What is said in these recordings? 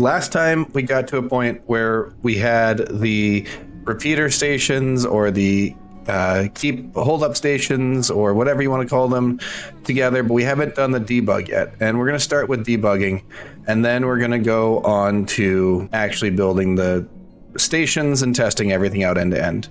last time we got to a point where we had the repeater stations or the hold up stations or whatever you want to call them together, but we haven't done the debug yet. And we're going to start with debugging, and then we're going to go on to actually building the stations and testing everything out end to end.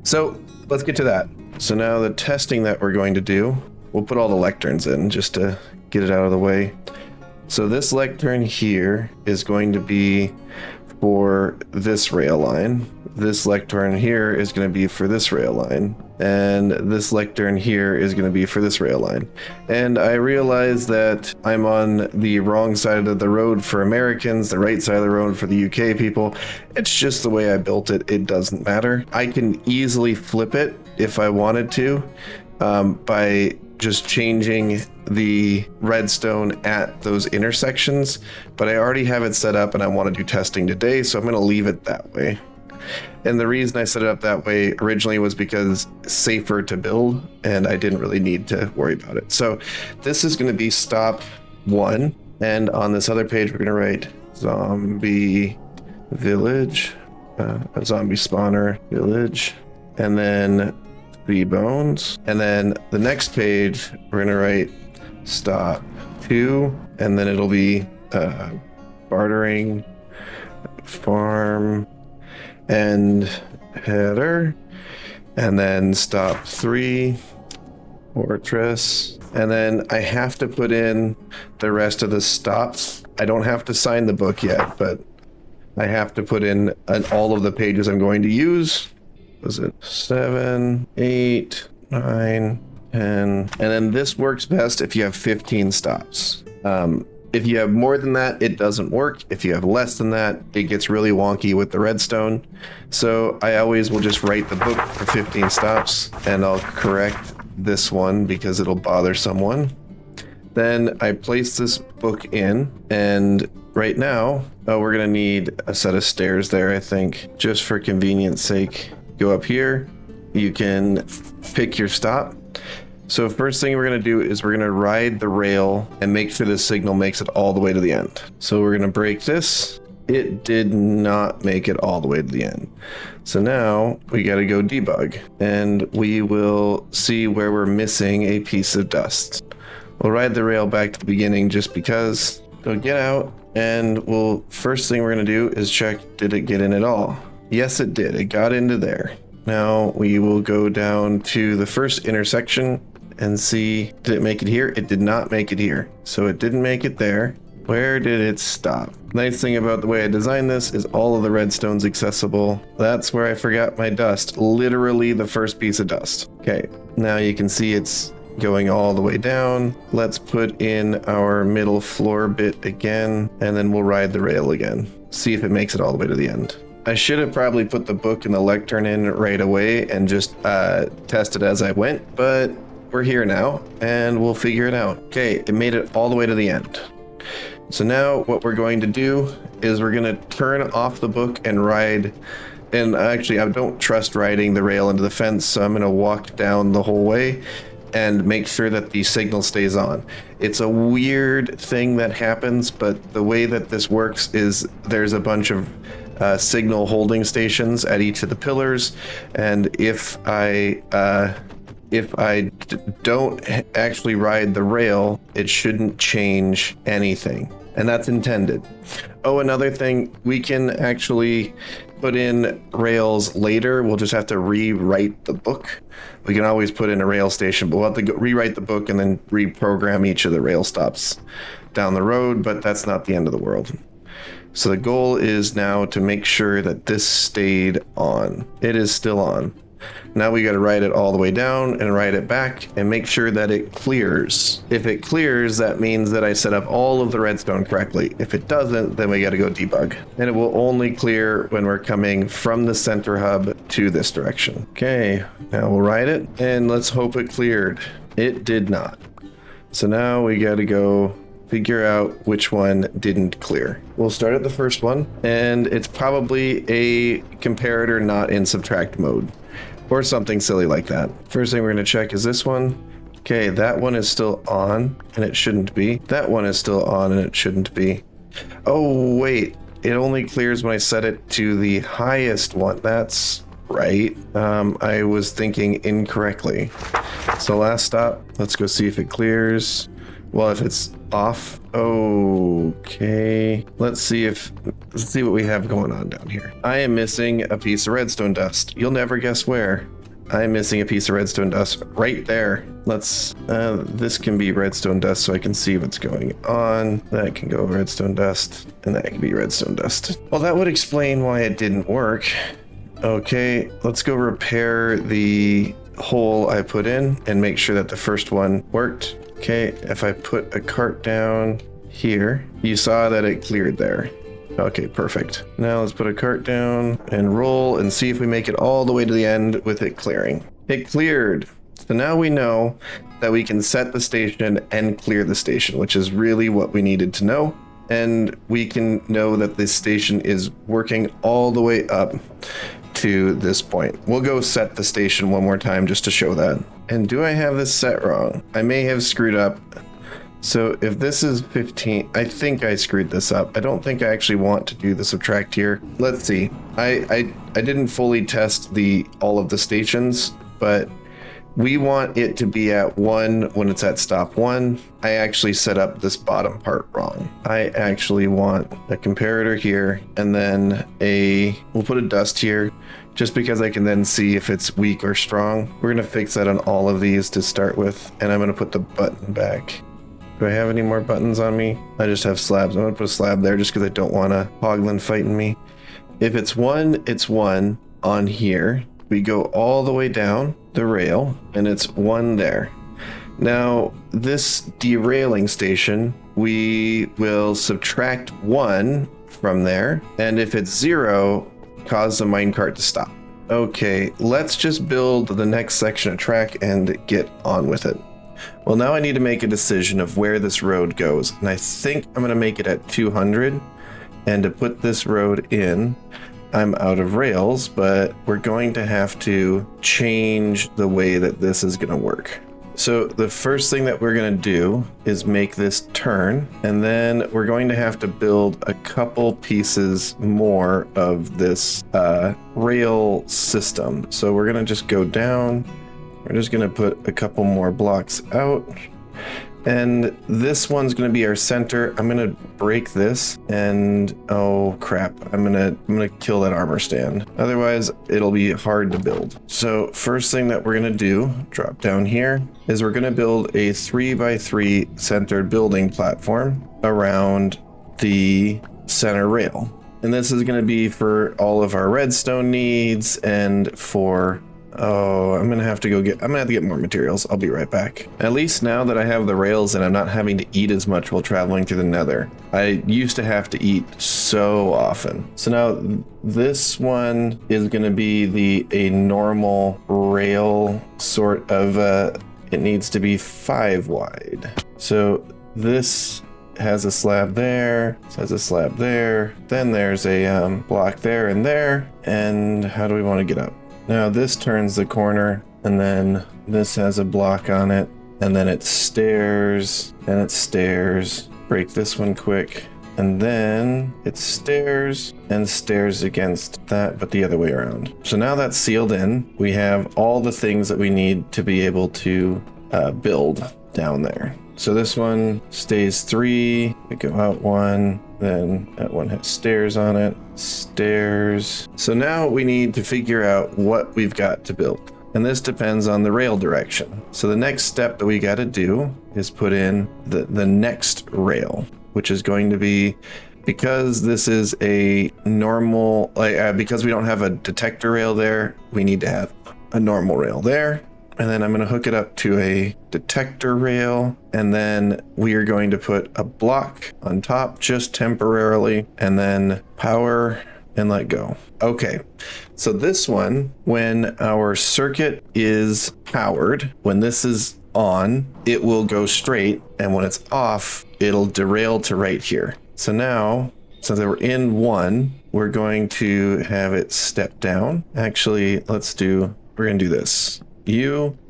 So let's get to that. So now the testing that we're going to do, we'll put all the lecterns in just to get it out of the way. So this lectern here is going to be for this rail line. This lectern here is going to be for this rail line. And this lectern here is going to be for this rail line. And I realize that I'm on the wrong side of the road for Americans, the right side of the road for the UK people. It's just the way I built it. It doesn't matter. I can easily flip it if I wanted to by just changing the redstone at those intersections. But I already have it set up and I want to do testing today, so I'm going to leave it that way. And the reason I set it up that way originally was because it's safer to build and I didn't really need to worry about it. So this is going to be stop 1. And on this other page, we're going to write zombie village, a zombie spawner village, and then 3 bones. And then the next page, we're going to write stop 2, and then it'll be bartering farm and header, and then stop 3 fortress, and then I have to put in the rest of the stops. I don't have to sign the book yet, but I have to put in all of the pages I'm going to use. Was it 7, 8, 9, 10, and then this works best if you have 15 stops. If you have more than that, it doesn't work. If you have less than that, it gets really wonky with the redstone. So I always will just write the book for 15 stops, and I'll correct this one because it'll bother someone. Then I place this book in, and right now, we're gonna need a set of stairs there, I think, just for convenience sake. Go up here, you can pick your stop. So first thing we're going to do is we're going to ride the rail and make sure the signal makes it all the way to the end. So we're going to break this. It did not make it all the way to the end. So now we got to go debug, and we will see where we're missing a piece of dust. We'll ride the rail back to the beginning just because. So get out, and first thing we're going to do is check, did it get in at all? Yes, it did. It got into there. Now we will go down to the first intersection and see, did it make it here? It did not make it here. So it didn't make it there. Where did it stop? Nice thing about the way I designed this is all of the redstone's accessible. That's where I forgot my dust. Literally the first piece of dust. Okay, now you can see it's going all the way down. Let's put in our middle floor bit again, and then we'll ride the rail again. See if it makes it all the way to the end. I should have probably put the book and the lectern in right away and just test it as I went, but we're here now and we'll figure it out. Okay, it made it all the way to the end. So now what we're going to do is we're going to turn off the book and ride. And actually, I don't trust riding the rail into the fence, so I'm going to walk down the whole way and make sure that the signal stays on. It's a weird thing that happens, but the way that this works is there's a bunch of signal holding stations at each of the pillars, and if I don't actually ride the rail, it shouldn't change anything, and that's intended. Oh, another thing, we can actually put in rails later. We'll just have to rewrite the book. We can always put in a rail station, but we'll have to rewrite the book and then reprogram each of the rail stops down the road, but that's not the end of the world. So the goal is now to make sure that this stayed on. It is still on. Now we got to ride it all the way down and ride it back and make sure that it clears. If it clears, that means that I set up all of the redstone correctly. If it doesn't, then we got to go debug. And it will only clear when we're coming from the center hub to this direction. Okay, now we'll ride it and let's hope it cleared. It did not. So now we got to go figure out which one didn't clear. We'll start at the first one, and it's probably a comparator not in subtract mode, or something silly like that. First thing we're going to check is this one. Okay, that one is still on, and it shouldn't be. That one is still on, and it shouldn't be. Oh, wait. It only clears when I set it to the highest one. That's right. I was thinking incorrectly. So last stop. Let's go see if it clears. Well, if it's off, okay. Let's see what we have going on down here. I am missing a piece of redstone dust. You'll never guess where. I'm missing a piece of redstone dust right there. This can be redstone dust so I can see what's going on. That can go redstone dust, and that can be redstone dust. Well, that would explain why it didn't work. Okay, let's go repair the hole I put in and make sure that the first one worked. Okay, if I put a cart down here, you saw that it cleared there. Okay, perfect. Now let's put a cart down and roll and see if we make it all the way to the end with it clearing. It cleared. So now we know that we can set the station and clear the station, which is really what we needed to know. And we can know that this station is working all the way up to this point. We'll go set the station one more time just to show that. And do I have this set wrong? I may have screwed up. So if this is 15, I think I screwed this up. I don't think I actually want to do the subtract here. Let's see. I didn't fully test all of the stations, but we want it to be at 1 when it's at stop 1. I actually set up this bottom part wrong. I actually want a comparator here, and then we'll put a dust here, just because I can then see if it's weak or strong. We're gonna fix that on all of these to start with, and I'm gonna put the button back. Do I have any more buttons on me? I just have slabs. I'm gonna put a slab there just because I don't want a hoglin fighting me. If it's 1, it's 1 on here. We go all the way down the rail, and it's 1 there. Now, this derailing station, we will subtract 1 from there, and if it's 0, cause the minecart to stop. Okay, let's just build the next section of track and get on with it. Well, now I need to make a decision of where this road goes, and I think I'm going to make it at 200. And to put this road in, I'm out of rails, but we're going to have to change the way that this is going to work. So the first thing that we're going to do is make this turn, and then we're going to have to build a couple pieces more of this rail system. So we're going to just go down. We're just going to put a couple more blocks out, and this one's going to be our center. I'm going to break this, and oh crap, I'm going to kill that armor stand. Otherwise, it'll be hard to build. So first thing that we're going to do, drop down here, is we're going to build a 3x3 centered building platform around the center rail. And this is going to be for all of our redstone needs and for I'm gonna have to get more materials. I'll be right back. At least now that I have the rails and I'm not having to eat as much while traveling through the nether. I used to have to eat so often. So now this one is gonna be a normal rail sort of, it needs to be 5 wide. So this has a slab there, this has a slab there, then there's a block there, and how do we want to get up? Now this turns the corner, and then this has a block on it, and then it stairs, and it stairs. Break this one quick, and then it stairs and stairs against that, but the other way around. So now that's sealed in. We have all the things that we need to be able to build down there. So this one stays 3, we go out 1, then that one has stairs on it, stairs. So now we need to figure out what we've got to build. And this depends on the rail direction. So the next step that we got to do is put in the next rail, which is going to be, because this is a normal, because we don't have a detector rail there, we need to have a normal rail there. And then I'm going to hook it up to a detector rail, and then we are going to put a block on top just temporarily, and then power and let go. Okay, so this one, when our circuit is powered, when this is on, it will go straight, and when it's off, it'll derail to right here. So now, since we're in 1, we're going to have it step down. Actually, we're going to do this.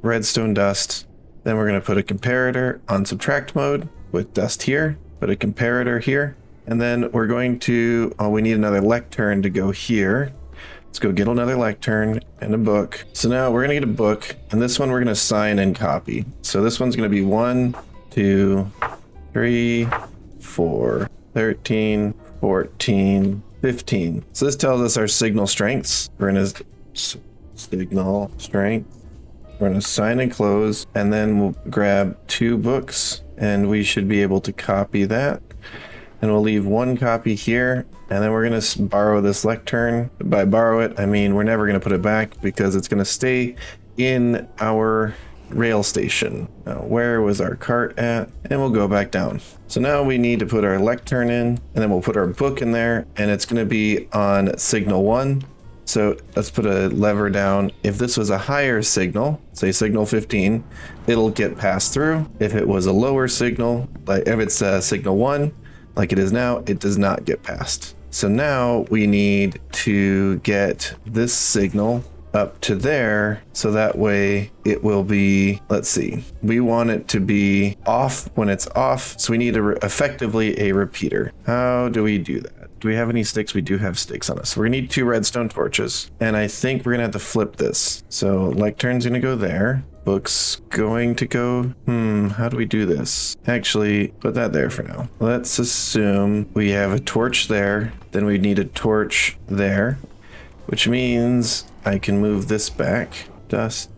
Redstone dust. Then we're going to put a comparator on subtract mode with dust here, put a comparator here, And then we're going to, oh, we need another lectern to go here. Let's go get another lectern and a book. So now we're going to get a book, and this one we're going to sign and copy. So this one's going to be 1, 2, 3, 4, 13, 14, 15. So this tells us our signal strengths. We're going to signal strength. We're going to sign and close, and then we'll grab 2 books, and we should be able to copy that. And we'll leave 1 copy here, and then we're going to borrow this lectern. By borrow it, I mean we're never going to put it back because it's going to stay in our rail station. Now, where was our cart at? And we'll go back down. So now we need to put our lectern in, and then we'll put our book in there, and it's going to be on signal 1. So let's put a lever down. If this was a higher signal, say signal 15, it'll get passed through. If it was a lower signal, like if it's signal 1, like it is now, it does not get passed. So now we need to get this signal up to there, so that way it will be, let's see, we want it to be off when it's off, so we need effectively a repeater. How do we do that? Do we have any sticks? We do have sticks on us. So we're gonna need 2 redstone torches, and I think we're gonna have to flip this. So lectern's gonna go there. Book's going to go, how do we do this? Actually, put that there for now. Let's assume we have a torch there, then we need a torch there, which means I can move this back, dust,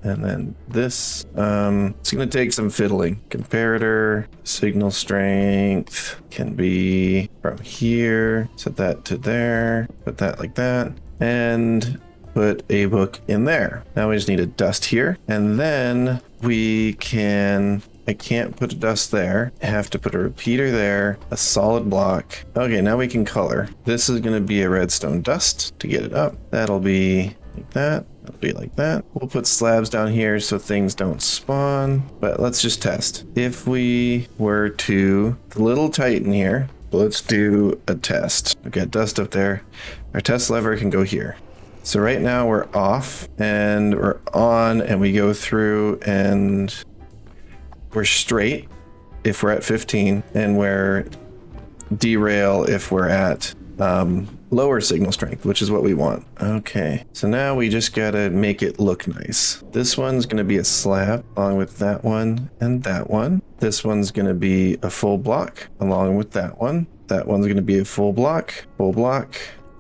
and then this. It's gonna take some fiddling. Comparator, signal strength can be from here, set that to there, put that like that, and put a book in there. Now we just need a dust here, and then we can, I can't put a dust there. I have to put a repeater there, a solid block. Okay, now we can color. This is gonna be a redstone dust to get it up. That'll be like that. That'll be like that. We'll put slabs down here so things don't spawn, but let's just test. If we were to, it's a little tight in here, but let's do a test. We've got dust up there. Our test lever can go here. So right now we're off and we're on, and we go through and we're straight if we're at 15, and we're derail if we're at lower signal strength, which is what we want. Okay, so now we just gotta make it look nice. This one's gonna be a slab along with that one and that one. This one's gonna be a full block along with that one. That one's gonna be a full block,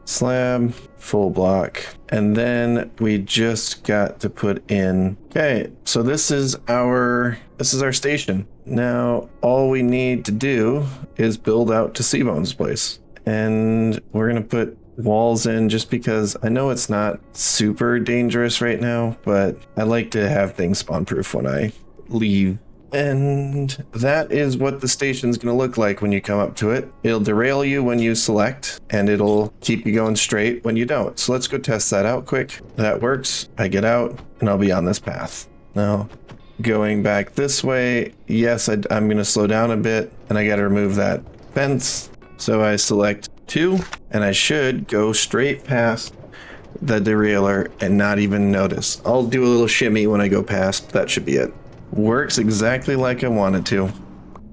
slab, full block, and then we just got to put in, okay, so this is our station. Now all we need to do is build out to C-Bone's place, and we're gonna put walls in just because I know it's not super dangerous right now, but I like to have things spawn proof when I leave. And that is what the station's going to look like when you come up to it. It'll derail you when you select, and it'll keep you going straight when you don't. So let's go test that out quick. That works. I get out, and I'll be on this path. Now, going back this way, yes, I'm going to slow down a bit, and I got to remove that fence. So I select 2, and I should go straight past the derailer and not even notice. I'll do a little shimmy when I go past. That should be it. Works exactly like I wanted to.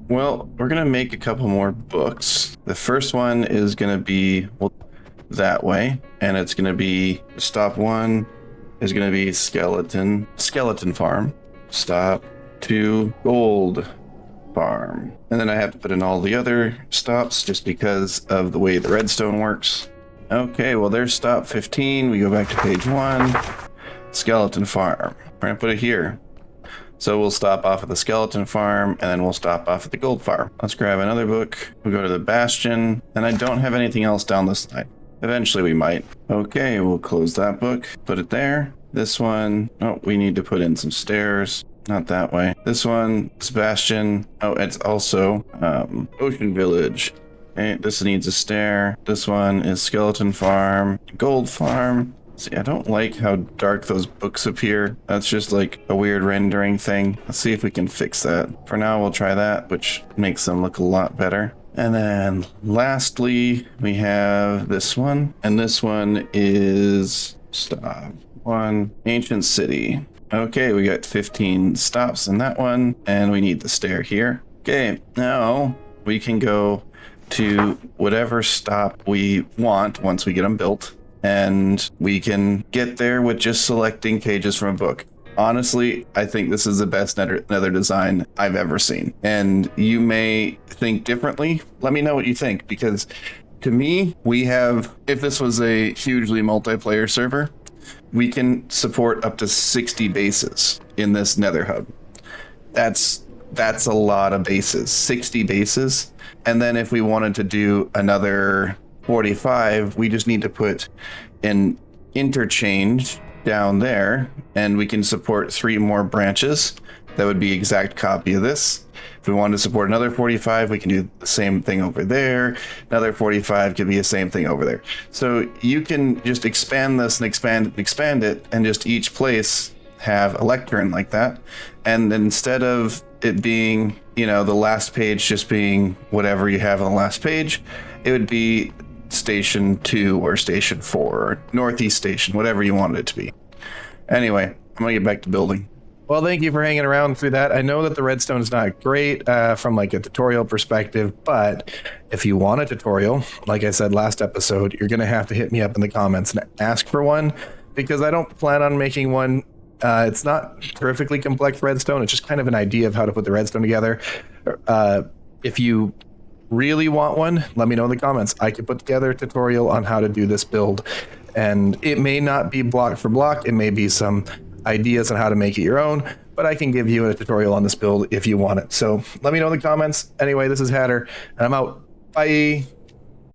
Well, we're gonna make a couple more books. The first one is gonna be that way, and it's gonna be stop 1 is gonna be skeleton farm. Stop 2 gold farm. And then I have to put in all the other stops just because of the way the redstone works. Okay, well there's stop 15. We go back to page 1. Skeleton farm. We're gonna put it here. So we'll stop off at the skeleton farm, and then we'll stop off at the gold farm. Let's grab another book. We'll go to the bastion, and I don't have anything else down this side. Eventually we might. Okay, we'll close that book, put it there. This one, oh, we need to put in some stairs. Not that way. This one, this bastion. Oh, it's also Ocean Village. Okay, this needs a stair. This one is skeleton farm, gold farm. See, I don't like how dark those books appear. That's just like a weird rendering thing. Let's see if we can fix that. For now, we'll try that, which makes them look a lot better. And then lastly, we have this one. And this one is stop 1, Ancient City. Okay, we got 15 stops in that one, and we need the stair here. Okay, now we can go to whatever stop we want once we get them built. And we can get there with just selecting pages from a book. Honestly, I think this is the best nether design I've ever seen. And you may think differently. Let me know what you think, because to me, we have, if this was a hugely multiplayer server, we can support up to 60 bases in this nether hub. That's a lot of bases, 60 bases. And then if we wanted to do another 45, we just need to put an interchange down there, and we can support 3 more branches. That would be exact copy of this. If we wanted to support another 45, we can do the same thing over there. Another 45 could be the same thing over there. So you can just expand this and expand it, and just each place have a lectern like that. And instead of it being, the last page just being whatever you have on the last page, it would be station 2 or station 4 or northeast station, whatever you wanted it to be. Anyway, I'm gonna get back to building. Well, thank you for hanging around through that. I know that the redstone is not great from like a tutorial perspective, but if you want a tutorial, like I said last episode, you're gonna have to hit me up in the comments and ask for one, because I don't plan on making one. It's not terrifically complex redstone. It's just kind of an idea of how to put the redstone together. If you really want one, let me know in the comments. I could put together a tutorial on how to do this build, and it may not be block for block. It may be some ideas on how to make it your own, but I can give you a tutorial on this build if you want it. So let me know in the comments. Anyway, this is Hatter, and I'm out. Bye.